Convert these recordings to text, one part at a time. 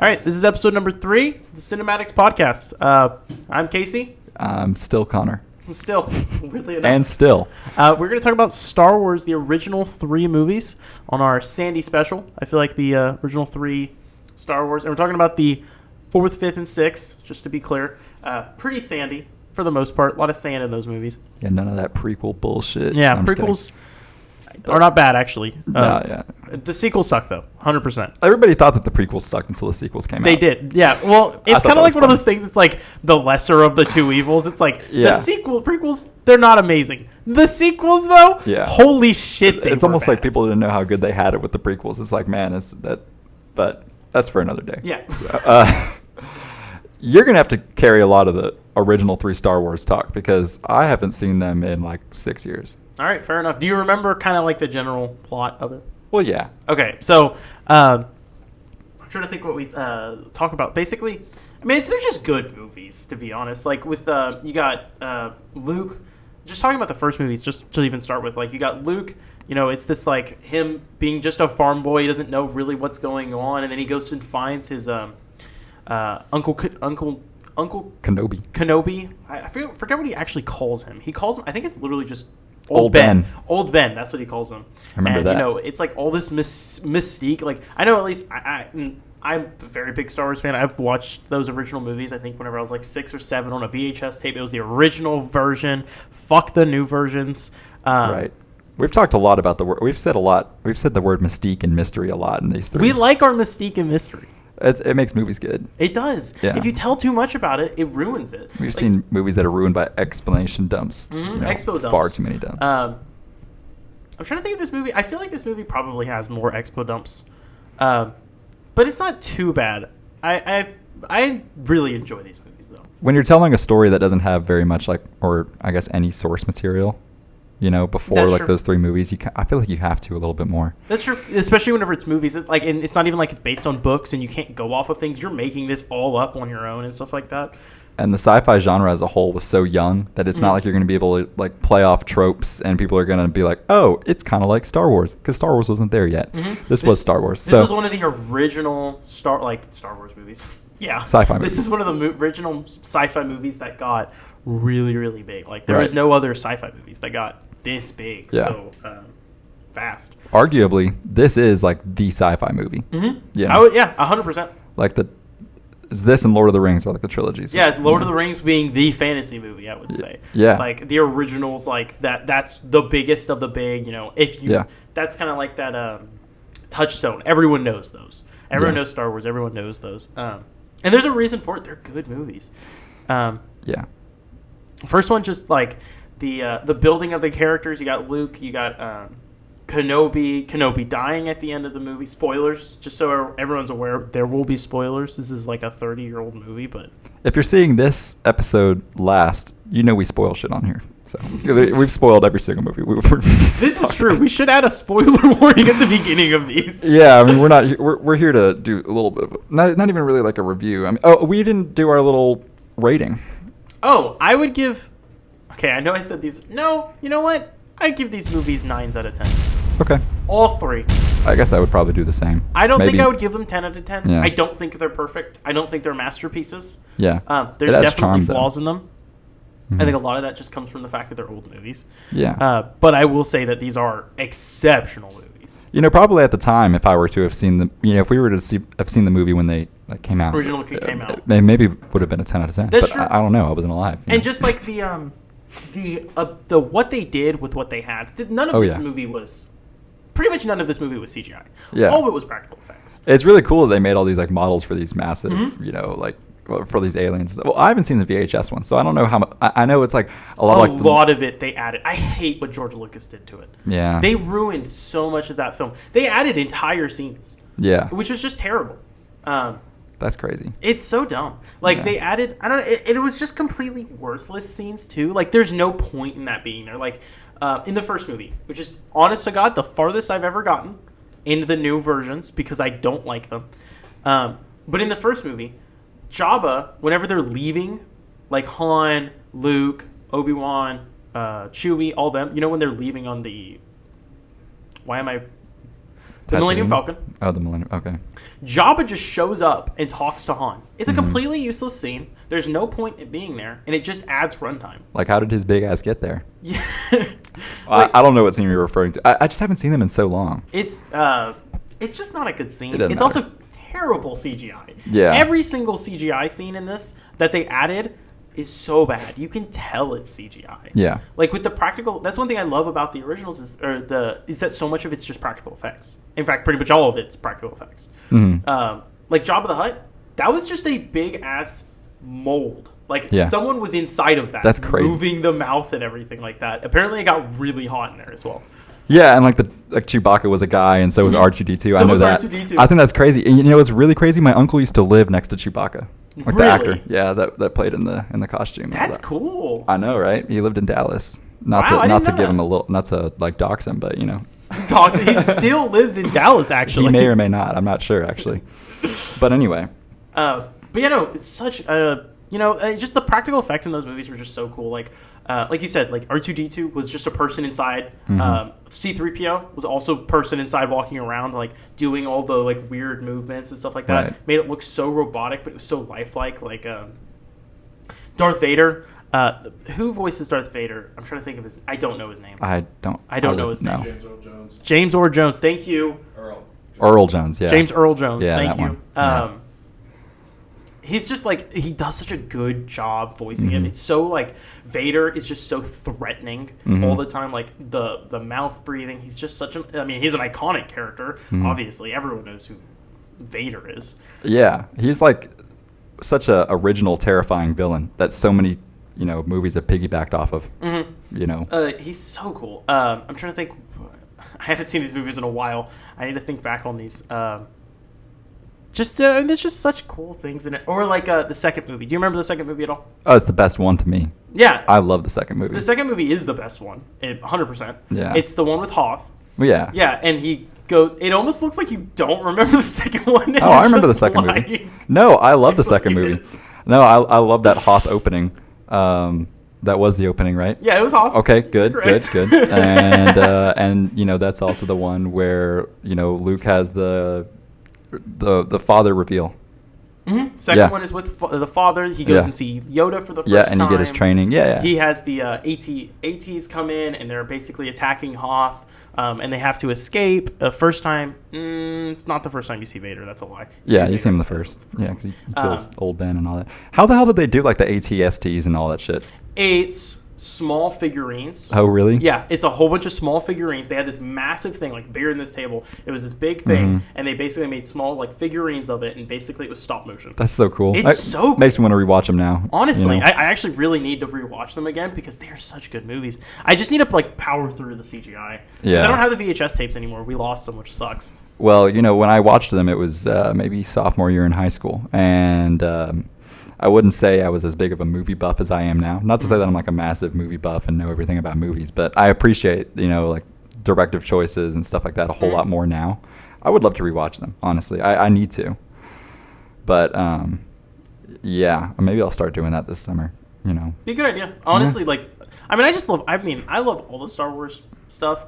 All right, this is episode number 3, the Cinematics Podcast. I'm Casey. I'm still Connor. Still, weirdly enough. And still. We're going to talk about Star Wars, the original 3 movies, on our Sandy special. I feel like the original 3 Star Wars. And we're talking about the 4th, 5th, and 6th, just to be clear. Pretty sandy, for the most part. A lot of sand in those movies. Yeah, none of that prequel bullshit. Yeah, I'm just prequels are not bad, actually. Yeah. The sequels suck, though, 100%. Everybody thought that the prequels sucked until the sequels came out. They did, yeah. Well, it's kind of like one of those things. It's like the lesser of the two evils. It's like the prequels, they're not amazing. The sequels, though, holy shit, it's almost like people didn't know how good they had it with the prequels. It's like, man, but that's for another day. Yeah. So, you're gonna have to carry a lot of the original 3 Star Wars talk because I haven't seen them in like 6 years. All right, fair enough. Do you remember kind of like the general plot of it? Well, yeah. Okay, so I'm trying to think what we talk about. Basically, I mean, they're just good movies, to be honest. Like with you got Luke. Just talking about the first movies, just to even start with, like you got Luke. You know, it's this like him being just a farm boy. He doesn't know really what's going on, and then he goes and finds his Uncle Kenobi. I forget what he actually calls him. He calls him. I think it's literally just Old Ben. Old Ben. That's what he calls him. I remember that. You know, it's like all this mystique. Like I know at least I'm a very big Star Wars fan. I've watched those original movies. I think whenever I was like 6 or 7 on a VHS tape, it was the original version. Fuck the new versions. Right. We've talked a lot about the word. We've said the word mystique and mystery a lot in these 3. We like our mystique and mystery. It makes movies good. It does. Yeah. If you tell too much about it, it ruins it. We've seen movies that are ruined by explanation dumps. Expo dumps. Far too many dumps. I'm trying to think of this movie. I feel like this movie probably has more expo dumps. But it's not too bad. I really enjoy these movies, though. When you're telling a story that doesn't have very much, or I guess any source material, before That's like true. those 3 movies, I feel like you have to a little bit more. That's true, especially whenever it's movies. And it's not even like it's based on books, and you can't go off of things. You're making this all up on your own and stuff like that. And the sci-fi genre as a whole was so young that it's not like you're going to be able to like play off tropes, and people are going to be like, "Oh, it's kind of like Star Wars," because Star Wars wasn't there yet. This was Star Wars. This was one of the original Star Wars movies. Yeah, sci-fi movies. This is one of the original sci-fi movies that got really, really big. Like there was no other sci-fi movies that got this big so fast. Arguably, this is like the sci-fi movie. Yeah, 100%. Like it's this and Lord of the Rings are like the trilogies. Yeah, Lord of the Rings being the fantasy movie, I would say. Yeah, like the originals, like that's the biggest of the big. That's kind of like that Touchstone. Everyone knows those. Everyone knows Star Wars. Everyone knows those. And there's a reason for it. They're good movies. First one, just like the building of the characters. You got Luke. You got Kenobi dying at the end of the movie. Spoilers, just so everyone's aware, there will be spoilers. This is like a 30-year-old movie, but if you're seeing this episode last, we spoil shit on here. So we've spoiled every single movie. This is true. We should add a spoiler warning at the beginning of these. Yeah, I mean we're here to do a little bit of not even really like a review. I mean, we didn't do our little rating. Oh, I would give. Okay, I know I said these. No, you know what? I'd give these movies 9s out of 10. Okay. All 3. I guess I would probably do the same. I don't think I would give them 10 out of 10. Yeah. I don't think they're perfect. I don't think they're masterpieces. Yeah. There's definitely flaws in them. I think a lot of that just comes from the fact that they're old movies. Yeah. But I will say that these are exceptional movies. Probably at the time, if I were to have seen them, if we were to have seen the movie when they came out, Original came out, maybe would have been a 10 out of 10. That's but true. I don't know. I wasn't alive. And just like the what they did with what they had, none of this movie was. Pretty much none of this movie was CGI. Yeah. All of it was practical effects. It's really cool that they made all these like models for these massive, for these aliens. Well, I haven't seen the VHS one, so I don't know how much. I know it's like a lot of it they added. I hate what George Lucas did to it. Yeah. They ruined so much of that film. They added entire scenes. Yeah. Which was just terrible. That's crazy. It's so dumb. They added, I don't know, it was just completely worthless scenes too. Like there's no point in that being there. Like in the first movie, which is honest to God the farthest I've ever gotten into the new versions because I don't like them. But in the first movie, Jabba, whenever they're leaving, like Han, Luke, Obi-Wan, Chewie, all them, when they're leaving on the... Why am I... The Millennium Tatooine? Falcon. Oh, the Millennium. Okay. Jabba just shows up and talks to Han. It's Mm-hmm. a completely useless scene. There's no point in being there, and it just adds runtime. Like, how did his big ass get there? Yeah. I don't know what scene you're referring to. I just haven't seen them in so long. It's just not a good scene. It doesn't It's matter. also terrible CGI. Yeah. Every single CGI scene in this that they added is so bad. You can tell it's CGI. Yeah. Like with the practical, that's one thing I love about the originals is that so much of it's just practical effects. In fact, pretty much all of it's practical effects. Mm-hmm. Like Jabba the Hutt, that was just a big ass mold. Like Yeah. someone was inside of that. That's crazy. Moving the mouth and everything like that. Apparently, it got really hot in there as well. Yeah, and like Chewbacca was a guy, and so was R2D2. So I know was that. R2D2. I think that's crazy. And you know what's really crazy? My uncle used to live next to Chewbacca, like the Really? actor. Yeah, that played in the costume. That's cool. I know, right? He lived in Dallas. Not Wow, I to didn't know give him that. a little, not to like dox him, but you know, He still lives in Dallas, actually. he may or may not. I'm not sure actually. But anyway, But yeah, no, it's such just the practical effects in those movies were just so cool. Like you said, like R2D2 was just a person inside. C3PO was also a person inside walking around, like doing all the like weird movements and stuff like that. Right. Made it look so robotic, but it was so lifelike. Like Darth Vader. Who voices Darth Vader? I'm trying to think of his. I don't know his name. I don't know his name. James Earl Jones. James Earl Jones. Thank you. Earl Jones. Yeah. James Earl Jones. Yeah, Thank that you. one. Yeah. He's just like he does such a good job voicing Mm-hmm. him. It's so like Vader is just so threatening Mm-hmm. all the time. Like the mouth breathing. He's just such an. I mean, he's an iconic character. Mm-hmm. Obviously, everyone knows who Vader is. Yeah, he's like such a original, terrifying villain that so many movies have piggybacked off of. Mm-hmm. He's so cool. I'm trying to think. I haven't seen these movies in a while. I need to think back on these. There's just such cool things in it. Or like the second movie. Do you remember the second movie at all? Oh, it's the best one to me. Yeah. I love the second movie. The second movie is the best one. 100%. Yeah. It's the one with Hoth. Well, yeah. Yeah, and he goes. It almost looks like you don't remember the second one. Oh, I remember the second movie. No, I love the second movie. No, I love that Hoth opening. That was the opening, right? Yeah, it was Hoth. Okay, good. Correct. And that's also the one where Luke has the father reveal. Mm-hmm. Second Yeah. one is with the father. He goes Yeah. and sees Yoda for the first Yeah, time. and you get his training. Yeah, yeah. He has the ATs come in, and they're basically attacking Hoth, and they have to escape. First time, it's not the first time you see Vader. That's a lie. Yeah, see you see him the Vader. first. Yeah, because he kills old Ben and all that. How the hell did they do like the ATSTs and all that shit? It's small figurines. Oh, really? Yeah, it's a whole bunch of small figurines. They had this massive thing, like bigger than this table. It was this big thing, Mm-hmm. and they basically made small like figurines of it, and basically it was stop motion. That's so cool. It's so makes me want to rewatch them now. Honestly, you know? I actually really need to rewatch them again because they are such good movies. I just need to like power through the CGI. 'Cause Yeah. I don't have the VHS tapes anymore. We lost them, which sucks. Well, when I watched them, it was maybe sophomore year in high school, and I wouldn't say I was as big of a movie buff as I am now. Not to say that I'm like a massive movie buff and know everything about movies, but I appreciate like directive choices and stuff like that a whole lot more now. I would love to rewatch them, honestly. I need to, but yeah, maybe I'll start doing that this summer. Be a good idea. Honestly, I love all the Star Wars stuff.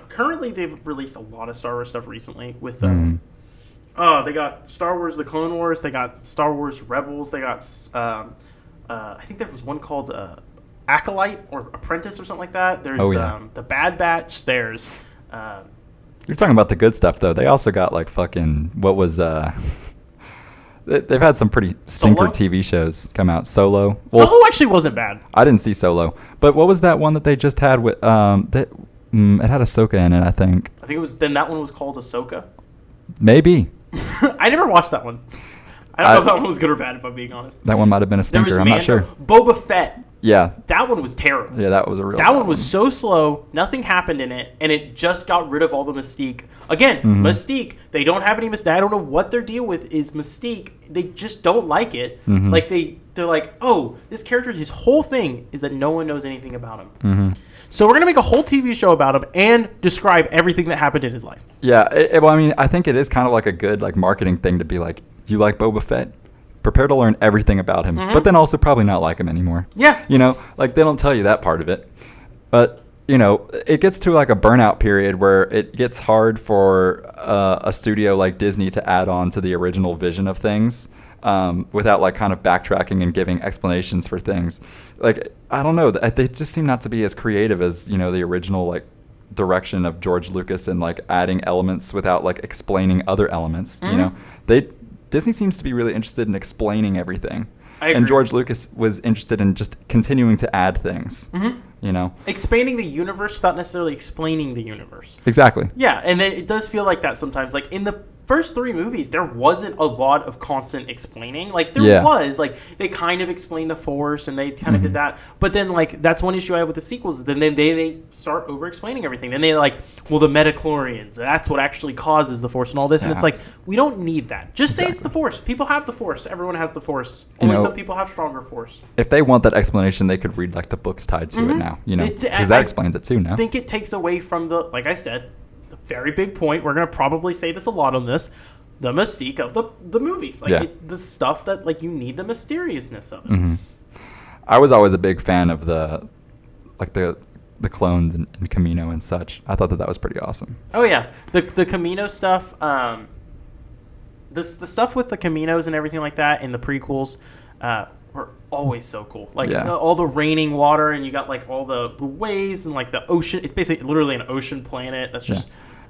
Currently, they've released a lot of Star Wars stuff recently with they got Star Wars: The Clone Wars. They got Star Wars Rebels. They got I think there was one called Acolyte or Apprentice or something like that. There's the Bad Batch. There's You're talking about the good stuff though. They also got like fucking what was they've had some pretty stinker Solo? TV shows come out. Solo. Solo actually wasn't bad. I didn't see Solo, but what was that one that they just had with that? It had Ahsoka in it, I think. I think it was. Then that one was called Ahsoka. Maybe I never watched that one. I don't know if that one was good or bad, if I'm being honest. that one might have been a There was stinker. I'm not sure. Boba Fett. Yeah, That one was terrible. yeah, that was a real. That one was so slow, nothing happened in it, and it just got rid of all the mystique. Again, Mm-hmm. Mystique, they don't have any mystique. I don't know what their deal with is Mystique. They just don't like it. Mm-hmm. Like, they're like, oh, this character, his whole thing is that no one knows anything about him. Mm-hmm. So we're going to make a whole TV show about him and describe everything that happened in his life. Yeah, well, I mean, I think it is kind of like a good like marketing thing to be like, you like Boba Fett? Prepare to learn everything about him, but then also probably not like him anymore. Yeah. Like they don't tell you that part of it. But you know, it gets to like a burnout period where it gets hard for a studio like Disney to add on to the original vision of things without like kind of backtracking and giving explanations for things. Like, I don't know, they just seem not to be as creative as, you know, the original like direction of George Lucas and like adding elements without like explaining other elements. You know, Disney seems to be really interested in explaining everything. And George Lucas was interested in just continuing to add things. You know, expanding the universe without necessarily explaining the universe. Exactly. Yeah, and then it does feel like that sometimes. Like in the first 3 movies, there wasn't a lot of constant explaining. Like there was, like they kind of explained the Force and they kind of did that. But then like that's one issue I have with the sequels. Then they start over explaining everything. Then they're like, well, the Metachlorians, that's what actually causes the Force and all this. And it's like, we don't need that. Just say it's the Force. People have the Force. Everyone has the Force. Only some people have stronger Force. If they want that explanation, they could read like the books tied to it now. You know, because that explains it too. Now I think it takes away from the, like I said, very big point. We're going to probably say this a lot on this. The mystique of the movies. Like the stuff that like you need the mysteriousness of it. I was always a big fan of the clones and Camino and such. I thought that was pretty awesome. Oh yeah. The Camino stuff, the stuff with the Caminos and everything like that in the prequels were always so cool. Like all the raining water and you got like all the waves and like the ocean. It's basically literally an ocean planet. That's just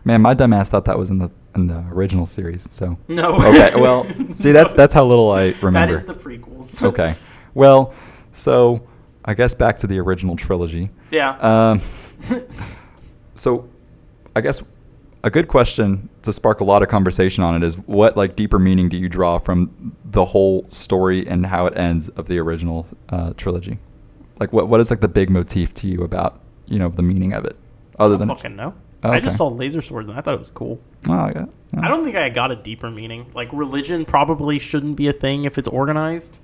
Man, my dumb ass thought that was in the original series. So no. Okay, well, see, that's how little I remember. That is the prequels. Okay, well, so I guess back to the original trilogy. Yeah. So, I guess a good question to spark a lot of conversation on it is what like deeper meaning do you draw from the whole story and how it ends of the original trilogy? Like what is like the big motif to you about, you know, the meaning of it? Other than fucking know. Oh, okay. I just saw laser swords and I thought it was cool. Oh, yeah. I don't think I got a deeper meaning. Like religion probably shouldn't be a thing if it's organized,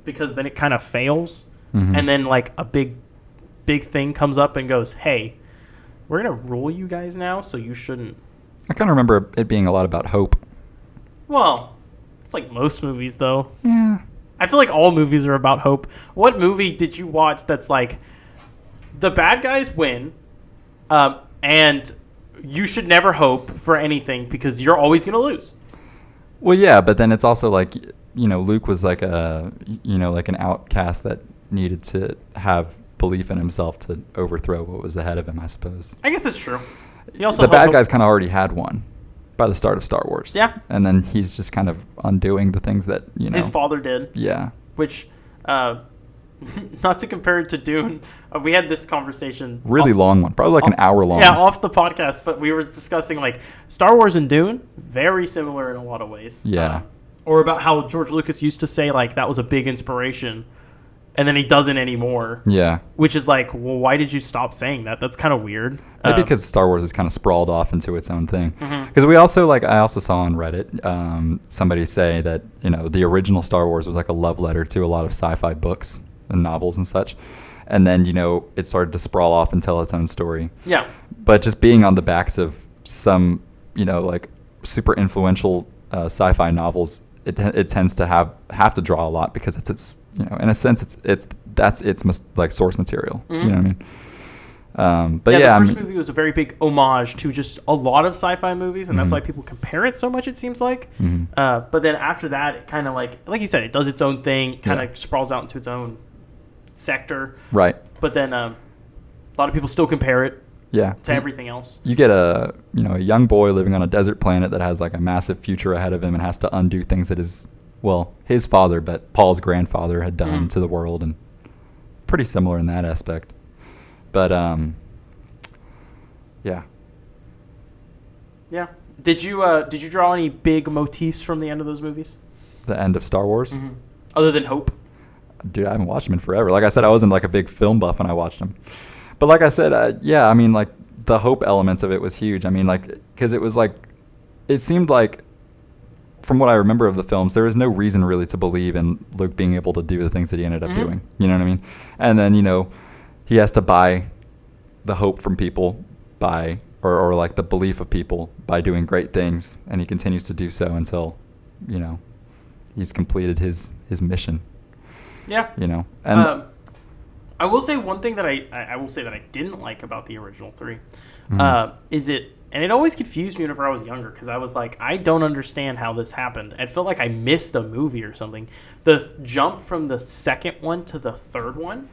because then it kind of fails. And then like a big thing comes up and goes, "Hey, we're gonna rule you guys now, so you shouldn't." I kind of remember it being a lot about hope. Well, it's like most movies, though. Yeah. I feel like all movies are about hope. What movie did you watch that's like the bad guys win, and you should never hope for anything because you're always gonna lose? Well, yeah, but then it's also like, you know, Luke was like like an outcast that needed to have belief in himself to overthrow what was ahead of him, I suppose. I guess that's true. He also the bad guys kind of already had one by the start of Star Wars. Yeah. And then he's just kind of undoing the things that, you know, his father did. Yeah. Which, not to compare it to Dune, we had this conversation. Really long one, probably like an hour long. Yeah, off the podcast, but we were discussing like Star Wars and Dune, very similar in a lot of ways. Yeah. Or about how George Lucas used to say like that was a big inspiration, and then he doesn't anymore. Yeah. Which is like, well, why did you stop saying that? That's kind of weird. Maybe because Star Wars is kind of sprawled off into its own thing. Because I also saw on Reddit somebody say that, you know, the original Star Wars was like a love letter to a lot of sci-fi books and novels and such. And then, you know, it started to sprawl off and tell its own story. Yeah. But just being on the backs of some, you know, like super influential sci-fi novels, it tends to have to draw a lot because it's you know, in a sense that's its like source material. You know what I mean? But yeah, the first movie was a very big homage to just a lot of sci-fi movies, and that's why people compare it so much. It seems like, but then after that, it kind of like you said, it does its own thing, kind of sprawls out into its own sector. Right. But then a lot of people still compare it. Yeah. To everything else. You get a young boy living on a desert planet that has like a massive future ahead of him and has to undo things that his father, but Paul's grandfather had done to the world, and pretty similar in that aspect. But yeah. Yeah. Did you draw any big motifs from the end of those movies? The end of Star Wars? Other than hope? Dude, I haven't watched them in forever. Like I said, I wasn't like a big film buff when I watched them. But like I said, yeah, I mean, like the hope elements of it was huge. I mean, like, because it was like, it seemed like, from what I remember of the films, there was no reason really to believe in Luke being able to do the things that he ended up doing. You know what I mean? And then, you know, he has to buy the hope from people by, or like the belief of people by doing great things. And he continues to do so until, you know, he's completed his mission. Yeah. You know, and I will say one thing that I will say that I didn't like about the original 3 is it, and it always confused me whenever I was younger because I was like, I don't understand how this happened. It felt like I missed a movie or something. The jump from the second one to the third one.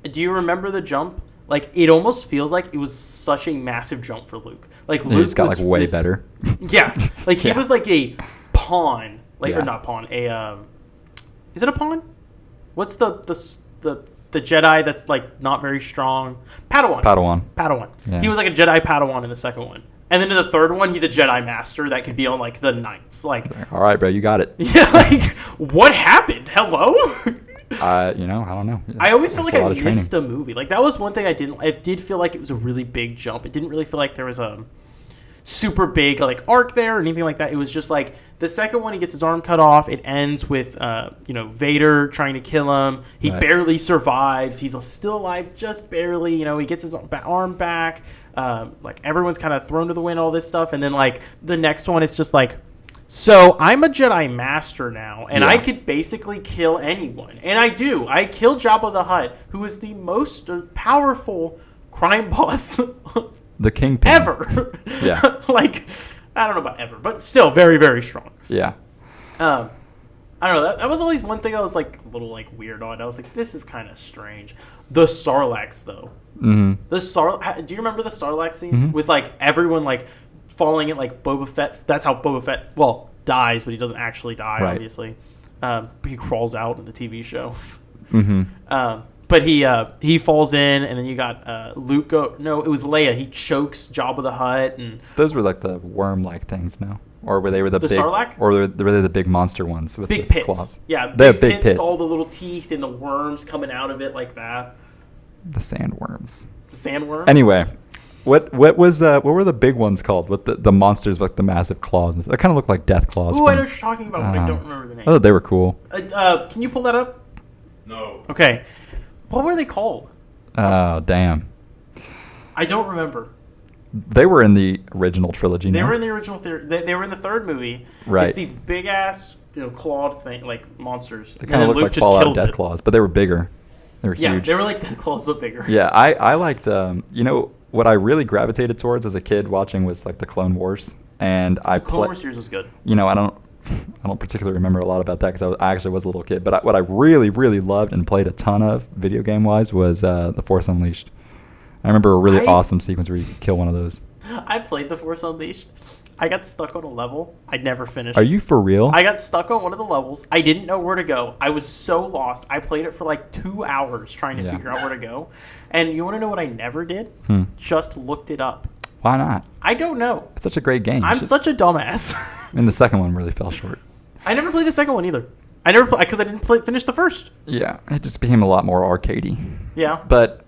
Do you remember the jump? Like, it almost feels like it was such a massive jump for Luke. Like, Luke It's got like way better. Yeah, like he Yeah. was like a pawn, like Yeah. or not pawn. Is it a pawn? What's the Jedi that's like not very strong? Padawan. Padawan. Yeah. He was like a Jedi Padawan in the second one, and then in the third one, he's a Jedi Master that could be on like the Knights. Like, All right, bro, you got it. yeah, like what happened? Hello. I don't know. I always felt It's like a lot I of training. missed a movie. Like that was one thing I didn't. It did feel like it was a really big jump. It didn't really feel like there was a super big like arc there or anything like that. It was just like the second one, he gets his arm cut off. It ends with Vader trying to kill him. He Right. barely survives. He's still alive, just barely. He gets his arm back. Like everyone's kind of thrown to the wind, all this stuff, and then like the next one, it's just like. So I'm a Jedi Master now, and Yeah. I could basically kill anyone. And I do. I kill Jabba the Hutt, who is the most powerful crime boss The Kingpin. ever. Yeah. Like, I don't know about ever, but still very, very strong. Yeah. I don't know. That was always one thing I was like a little like weird on. I was like, this is kind of strange. The Sarlacc, though. Mm-hmm. Do you remember the Sarlacc scene with like everyone like falling in like Boba Fett? That's how Boba Fett dies, but he doesn't actually die. Right. Obviously, he crawls out in the TV show. Mm-hmm. But he falls in, and then you got Luke. No, it was Leia. He chokes Jabba the Hutt, and Those were like the worm-like things, no? Or were they the big? Sarlacc? Or were they the big monster ones with big the pits. claws? Yeah, They have big pits. All the little teeth and the worms coming out of it like that. The sandworms. The sandworm. Anyway, what were the big ones called? With the monsters with the massive claws? And stuff? They kind of look like death claws. Ooh, I know what you're talking about, but I don't remember the name. I thought they were cool. Can you pull that up? No. Okay. What were they called? Oh damn! I don't remember. They were in the original trilogy. They no? were in the original they were in the third movie. Right. It's these big ass, clawed thing like monsters. They kind of looked like Fallout Death Claws, but they were bigger. They were Yeah, huge. they were like death claws but bigger. Yeah, I liked. What I really gravitated towards as a kid watching was like the Clone Wars, and I Clone Wars series was good. I don't particularly remember a lot about that because I actually was a little kid. But what I really, really loved and played a ton of video game wise was The Force Unleashed. I remember a really awesome sequence where you could kill one of those. I played The Force Unleashed. I got stuck on a level. I never finished. Are you for real? I got stuck on one of the levels. I didn't know where to go. I was so lost. I played it for like 2 hours trying to Yeah. figure out where to go. And you want to know what I never did? Just looked it up. Why not? I don't know. It's such a great game. I'm such a dumbass. And the second one really fell short. I never played the second one either. I never because I didn't finish the first. Yeah, it just became a lot more arcadey. Yeah. But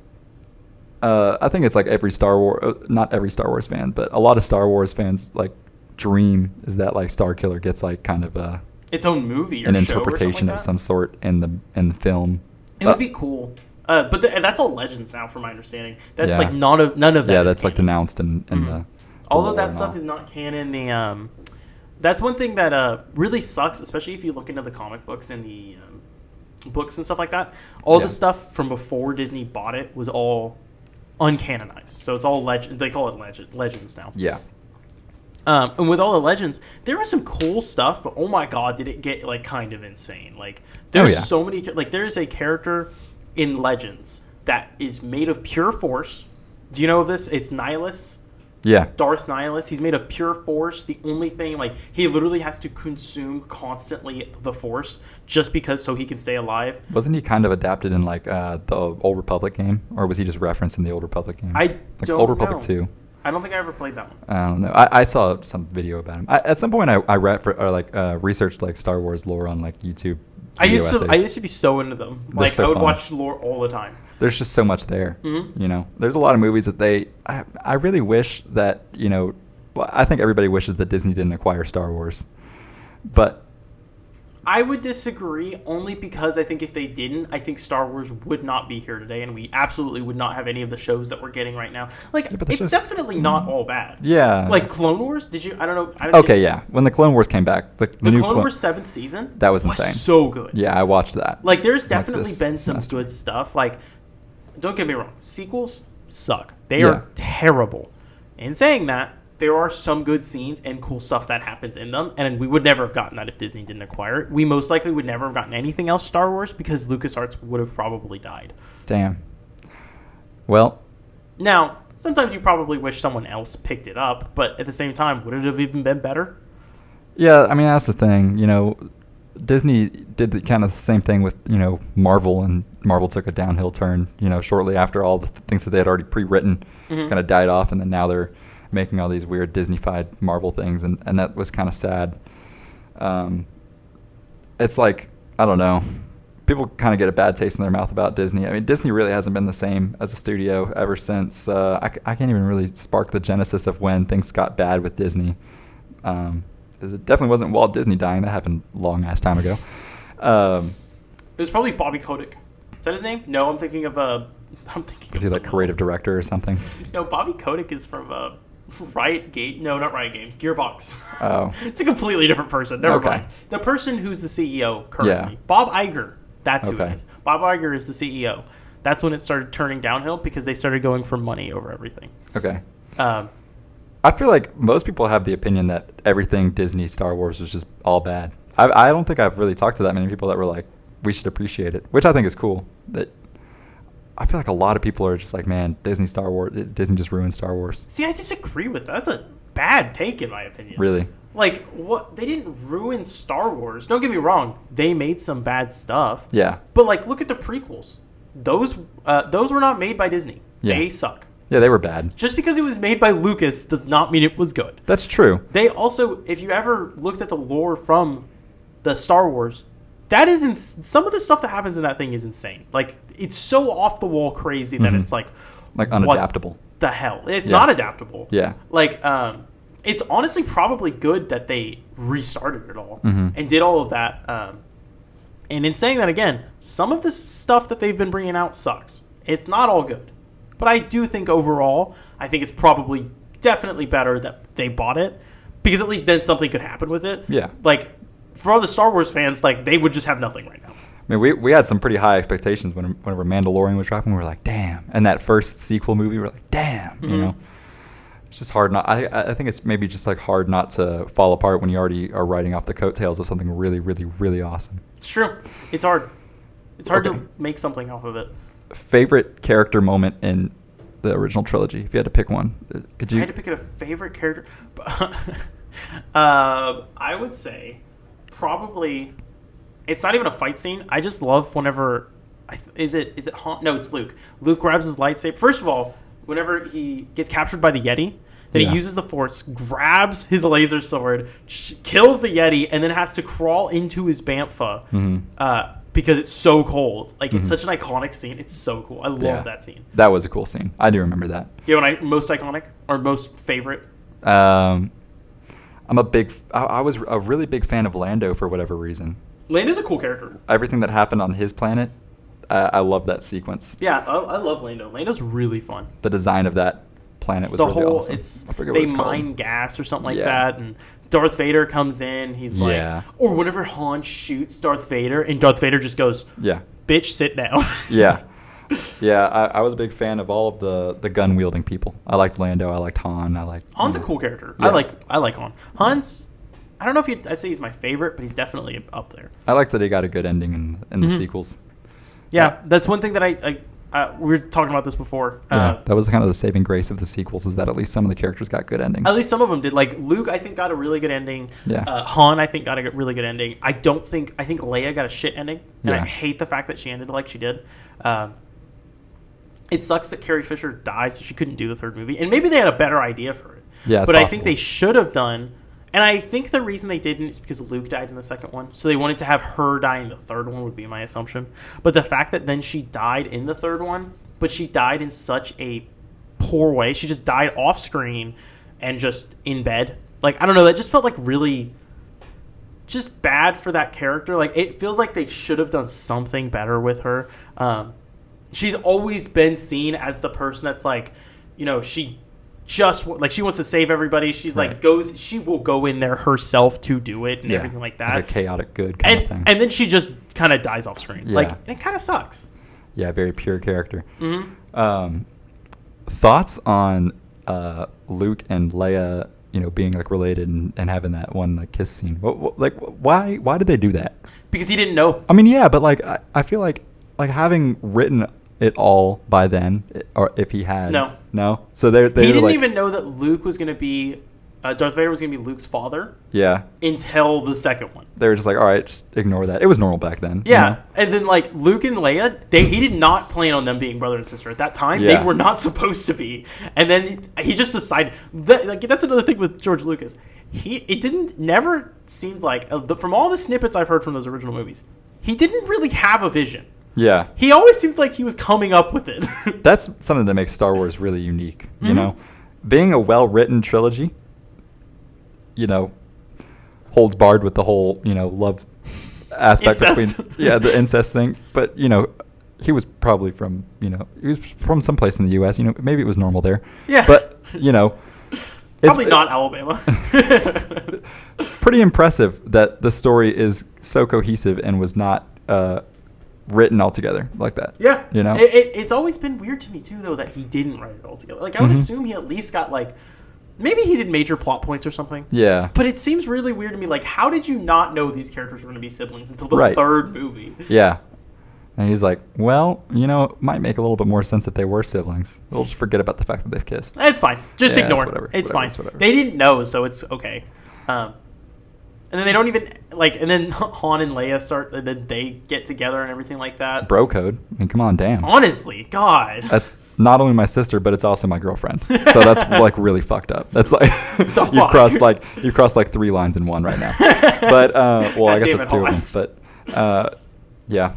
I think it's like every Star Wars, not every Star Wars fan, but a lot of Star Wars fans like dream is that like Star Killer gets like kind of its own movie or an show interpretation or of something some sort in the film. It would be cool. But that's all Legends now, from my understanding. That's Yeah. like none of that. Yeah, is that's like canon. denounced in the. All lore of that and stuff all. is not canon. That's one thing that really sucks, especially if you look into the comic books and the books and stuff like that. All Yeah. the stuff from before Disney bought it was all uncanonized. So it's all legend. They call it legends now. Yeah. And with all the legends, there was some cool stuff, but oh my god, did it get like kind of insane? Like there's yeah. so many. Like there is a character in Legends that is made of pure force. Do you know of this? It's Nihilus. Yeah. Darth Nihilus. He's made of pure force. The only thing, like, he literally has to consume constantly the force just because so he can stay alive. Wasn't he kind of adapted in like the Old Republic game, or was he just referenced in the Old Republic game? I like don't Old Republic know. 2. I don't think I ever played that one. I don't know. I saw some video about him. At some point, I read researched like Star Wars lore on like YouTube. I used essays. to be so into them. They're Like so I would fun. watch lore all the time. There's just so much there. Mhm. There's a lot of movies that I really wish that, well, I think everybody wishes that Disney didn't acquire Star Wars. But I would disagree only because I think if they didn't, I think Star Wars would not be here today, and we absolutely would not have any of the shows that we're getting right now. Like, but that's it's just- definitely not all bad. yeah. Like Clone Wars, did you? I don't know. Okay, yeah. When the Clone Wars came back, the The new Clone Wars 7th season That was insane. so good. Yeah, I watched that. Like, there's definitely this been some semester. good stuff. Like, don't get me wrong, sequels suck. They Yeah. are terrible. In saying that, there are some good scenes and cool stuff that happens in them, and we would never have gotten that if Disney didn't acquire it. We most likely would never have gotten anything else Star Wars because LucasArts would have probably died. Damn. Well, Now, sometimes you probably wish someone else picked it up, but at the same time, would it have even been better? yeah, I mean, that's the thing. You know, Disney did the kind of the same thing with, you know, Marvel, and Marvel took a downhill turn, you know, shortly after all the things that they had already pre-written kind of died off, and then now they're making all these weird Disney-fied Marvel things, and that was kind of sad. It's like, I don't know. People kind of get a bad taste in their mouth about Disney. I mean, Disney really hasn't been the same as a studio ever since. I can't even really spark the genesis of when things got bad with Disney. 'Cause it definitely wasn't Walt Disney dying. That happened long-ass time ago. It was probably Bobby Kotick. Is that his name? No, I'm thinking of I'm thinking. Was of he like someone creative else. director or something? No, Bobby Kotick is from Riot Games. No, not Riot Games. Gearbox. Oh. It's a completely different person. Never Okay. mind. The person who's the CEO currently, Yeah. Bob Iger. That's who Okay. it is. Bob Iger is the CEO. That's when it started turning downhill because they started going for money over everything. Okay. Um, I feel like most people have the opinion that everything Disney Star Wars was just all bad. I don't think I've really talked to that many people that were like, we should appreciate it, which I think is cool. That I feel like a lot of people are just like, man, Disney just ruined Star Wars. See, I disagree with that. That's a bad take in my opinion. Really? Like, what? They didn't ruin Star Wars. Don't get me wrong. They made some bad stuff. Yeah. But, like, look at the prequels. Those were not made by Disney. Yeah. They suck. Yeah, they were bad. Just because it was made by Lucas does not mean it was good. That's true. They also, if you ever looked at the lore from the Star Wars, that is some of the stuff that happens in that thing is insane. Like, it's so off the wall crazy that it's like unadaptable. What the hell? It's Yeah. not adaptable. Yeah. Like, it's honestly probably good that they restarted it all Mhm. and did all of that. And in saying that again, some of the stuff that they've been bringing out sucks. It's not all good. But I do think overall, I think it's probably definitely better that they bought it because at least then something could happen with it. Yeah. Like, for all the Star Wars fans, like, they would just have nothing right now. I mean, we had some pretty high expectations whenever Mandalorian was dropping. We were like, damn. And that first sequel movie, we were like, damn. You know, it's just hard not. I think it's maybe just like hard not to fall apart when you already are riding off the coattails of something really, really, really awesome. It's true. It's hard. It's hard Okay. to make something off of it. Favorite character moment in the original trilogy? If you had to pick one, could I you? had to pick a favorite character. I would say probably it's not even a fight scene. I just love whenever is it Han? No, it's Luke. Luke grabs his lightsaber. First of all, whenever he gets captured by the Yeti, then Yeah. he uses the Force, grabs his laser sword, kills the Yeti, and then has to crawl into his bantha because it's so cold. Like, it's such an iconic scene. It's so cool. I love Yeah. that scene. That was a cool scene. I do remember that. You know, most iconic or most favorite. I was a really big fan of Lando for whatever reason. Lando's a cool character. Everything that happened on his planet, I love that sequence. Yeah, I love Lando. Lando's really fun. The design of that planet was The really whole awesome. it's I forget what they it's called. mine gas or something like Yeah. that, and Darth Vader comes in. He's Yeah. like, or whenever Han shoots Darth Vader, and Darth Vader just goes, Yeah. "Bitch, sit down." Yeah. Yeah, I was a big fan of all of the gun wielding people. I liked Lando. I liked Han. Han's a cool character. Yeah. I like Han. Han's. I don't know if I'd say he's my favorite, but he's definitely up there. I liked that he got a good ending in the Mhm. sequels. Yeah, that's one thing that we were talking about this before. Yeah, that was kind of the saving grace of the sequels, is that at least some of the characters got good endings. At least some of them did. Like Luke, I think got a really good ending. Yeah. Han, I think got a really good ending. I think Leia got a shit ending, and I Yeah. hate the fact that she ended like she did. It sucks that Carrie Fisher died, so she couldn't do the third movie. And maybe they had a better idea for it. Yeah, it's but I possible. think they should have done. And I think the reason they didn't is because Luke died in the second one, so they wanted to have her die in the third one would be my assumption. But the fact that then she died in the third one, but she died in such a poor way, she just died off screen and just in bed. Like, I don't know, that just felt like really just bad for that character. Like, it feels like they should have done something better with her. She's always been seen as the person that's like, you know, she wants to save everybody. She's Right. she will go in there herself to do it and everything like that. Like a chaotic good kind of thing. And then she just kind of dies off screen. Yeah. Like, and it kind of sucks. Yeah, very pure character. Mm-hmm. Thoughts on Luke and Leia, being like related and having that one like kiss scene. Why did they do that? Because he didn't know. I mean, yeah, but like I feel like having written it all by then, or if he had no. So they he were didn't like, even know that Luke was going to be Darth Vader was going to be Luke's father. Yeah. Until the second one. They were just like, all right, just ignore that. It was normal back then. Yeah, and then like Luke and Leia, he did not plan on them being brother and sister at that time. Yeah. They were not supposed to be, and then he just decided. That's another thing with George Lucas. Never seemed like from all the snippets I've heard from those original movies, he didn't really have a vision. Yeah. He always seemed like he was coming up with it. That's something that makes Star Wars really unique. Mm-hmm. Being a well-written trilogy. Holds barred with the whole, love aspect Incest. between, the incest thing. But, he was probably from, he was from someplace in the U.S. Maybe it was normal there. Yeah. But, probably not Alabama. Pretty impressive that the story is so cohesive and was not written all together like that. Yeah. It's always been weird to me, too, though, that he didn't write it all together. Like, I would assume he at least got, like, maybe he did major plot points or something. Yeah. But it seems really weird to me. Like, how did you not know these characters were going to be siblings until the third movie? Yeah. And he's like, well, it might make a little bit more sense if they were siblings. We'll just forget about the fact that they've kissed. It's fine. Just ignore it. It's fine. They didn't know, so it's okay. And then they don't even, and then Han and Leia start, and then they get together and everything like that. Bro code. I mean, come on, damn. Honestly, God. That's not only my sister, but it's also my girlfriend. So that's really fucked up. That's like you've crossed like 3 lines in one right now. But I guess that's 2 of them. But yeah,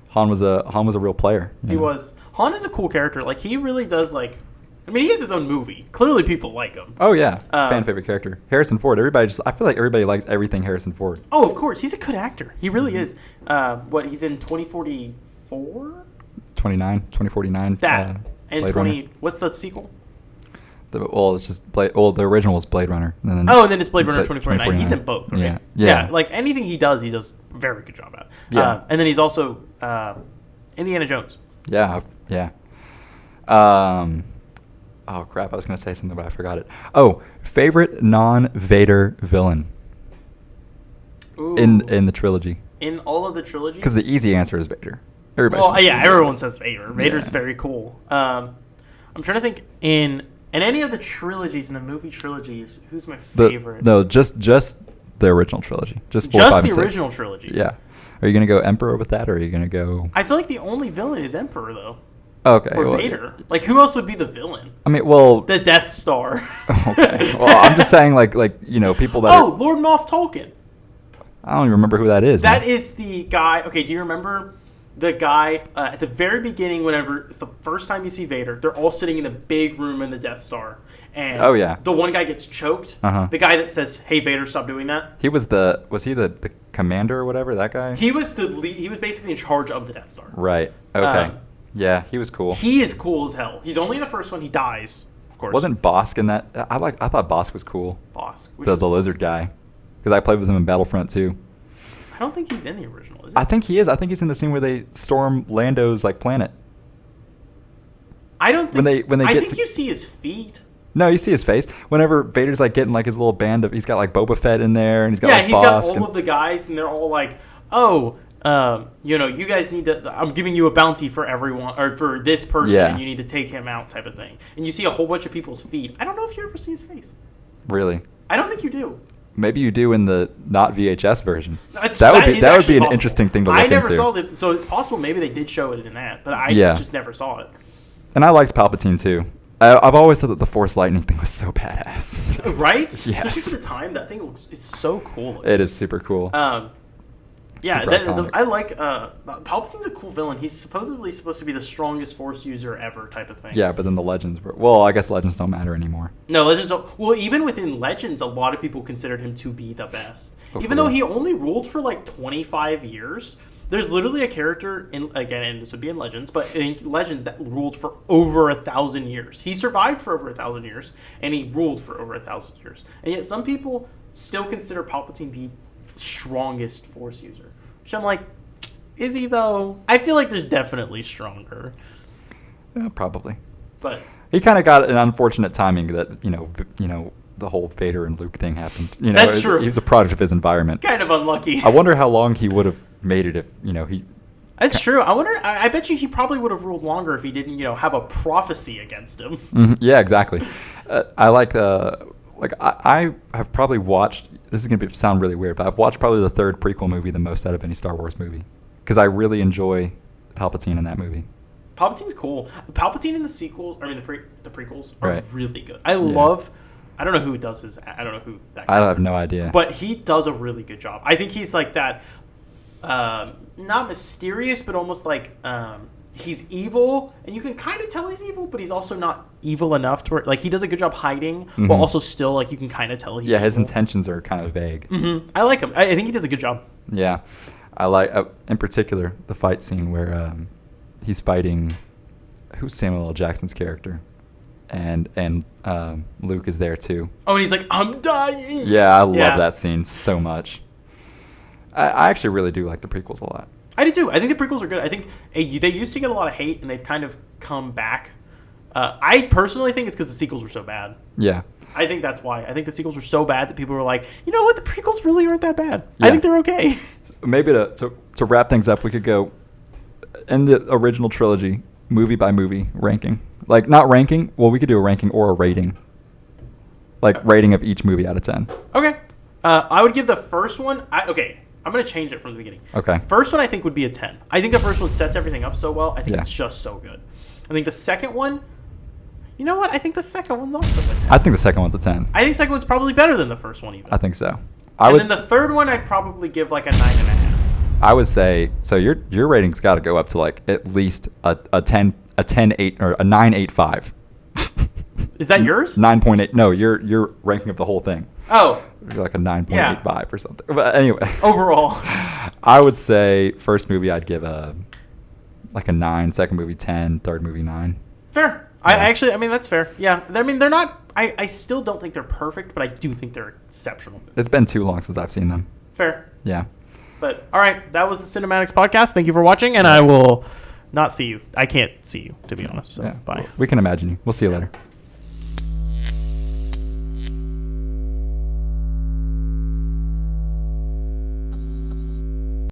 Han was a real player. He was. Han is a cool character. Like he really does he has his own movie. Clearly, people like him. Oh yeah, fan favorite character. Harrison Ford. I feel like everybody likes everything Harrison Ford. Oh, of course, he's a good actor. He really is. He's in 2044. 2049. That and Blade 20. Runner. What's the sequel? It's just the original was Blade Runner. And then it's Blade Runner 2049. He's in both, right? Yeah. Like anything he does a very good job at. Yeah. And then he's also Indiana Jones. Yeah. Oh crap! I was gonna say something, but I forgot it. Oh, favorite non-Vader villain. Ooh. In the trilogy. In all of the trilogies. Because the easy answer is Vader. Everyone says Vader. Vader's very cool. I'm trying to think in any of the trilogies, in the movie trilogies, who's my favorite? Just the original trilogy. Just 4, 5, and 6. Original trilogy. Yeah. Are you gonna go Emperor with that, or are you gonna go? I feel like the only villain is Emperor, though. Okay. Or Vader. Like, who else would be the villain? I mean, well. The Death Star. Okay. Well, I'm just saying, people that. Oh, Lord Moff Tolkien. I don't even remember who that is. That is the guy. Okay, do you remember the guy at the very beginning? Whenever it's the first time you see Vader, they're all sitting in the big room in the Death Star, and the one guy gets choked. Uh-huh. The guy that says, "Hey, Vader, stop doing that." He was he the commander or whatever? That guy. He was the lead. He was basically in charge of the Death Star. Right. Okay. Yeah, he was cool. He is cool as hell. He's only in the first one. He dies, of course. Wasn't Bosk in that? I thought Bosk was cool. Bosk. The lizard guy. Because I played with him in Battlefront 2. I don't think he's in the original, is he? I think he is. I think he's in the scene where they storm Lando's planet. I don't think... When they I get think you see his feet. No, you see his face. Whenever Vader's getting his little band of... He's got Boba Fett in there, and he's got he's Bosk. got all of the guys, and they're all like, oh... you guys need to. I'm giving you a bounty for everyone, or for this person, and you need to take him out, type of thing. And you see a whole bunch of people's feet. I don't know if you ever see his face. Really? I don't think you do. Maybe you do in the not VHS version. That would be an interesting thing to look into. I never saw that, so it's possible maybe they did show it in that, but I just never saw it. And I liked Palpatine too. I've always said that the Force lightning thing was so badass. Right? Yes. Especially for the time, that thing it's so cool. It is super cool. I like Palpatine's a cool villain. He's supposedly supposed to be the strongest Force user ever, type of thing. Yeah, but then the Legends were... Well, I guess Legends don't matter anymore. No, Legends don't... Well, even within Legends, a lot of people considered him to be the best. Even though he only ruled for 25 years. There's literally a character, and this would be in Legends, but in Legends that ruled for over 1,000 years. He survived for over 1,000 years, and he ruled for over 1,000 years. And yet some people still consider Palpatine the strongest Force user. Which I'm like, Is he though? I feel like there's definitely stronger, Yeah, probably. but He kind of got an unfortunate timing that the whole Vader and Luke thing happened. That's true. He was a product of his environment. kind of unlucky. I wonder how long he would have made it if he. That's true. I wonder. I bet you he probably would have ruled longer if he didn't, have a prophecy against him. Yeah, exactly. I I have probably watched. This is gonna sound really weird, but I've watched probably the third prequel movie the most out of any Star Wars movie because I really enjoy Palpatine in that movie. Palpatine's cool. Palpatine in the sequels, the prequels are Right. really good. I love. I don't know who does his. I don't know who that. I have no idea. But he does a really good job. I think he's like that. Not mysterious, but almost like he's evil, and you can kind of tell he's evil, but he's also not evil enough to where he does a good job hiding, but also still you can kind of tell he's his evil. intentions are kind of vague. I like him. I think he does a good job. Yeah, I like in particular the fight scene where he's fighting who's Samuel L. Jackson's character, and Luke is there too. Oh, and he's like, I'm dying. Yeah, I love that scene so much. I actually really do like the prequels a lot. I do too. I think the prequels are good. I think they used to get a lot of hate, and they've kind of come back. I personally think it's because the sequels were so bad. Yeah. I think that's why. I think the sequels were so bad that people were like, you know what, the prequels really aren't that bad. Yeah. I think they're okay. Maybe to wrap things up, we could go in the original trilogy, movie by movie ranking. Like, not ranking. Well, we could do a ranking or a rating. Like, rating of each movie out of 10. Okay. I would give the first one... I'm going to change it from the beginning. Okay. First one, I think, would be a 10. I think the first one sets everything up so well. I think Yeah. it's just so good. I think the second one... You know what? I think the second one's also a 10. I think the second one's a 10. I think the second one's probably better than the first one, even. I think so. Then the third one, I'd probably give like a 9.5. I would say, so your rating's got to go up to like at least a 10.8 or a 9.85. Is that yours? 9.8. No, your ranking of the whole thing. Oh, You're like a 9.85 or something. But anyway. overall. I would say first movie I'd give a 9, second movie 10, third movie 9. Fair. Yeah. That's fair. Yeah. I mean, they're not... I still don't think they're perfect, but I do think they're exceptional. It's been too long since I've seen them. Fair. Yeah. But, all right. That was the Cinematics Podcast. Thank you for watching, and I will not see you. I can't see you, to be honest. So, Yeah. bye. We can imagine you. We'll see you later.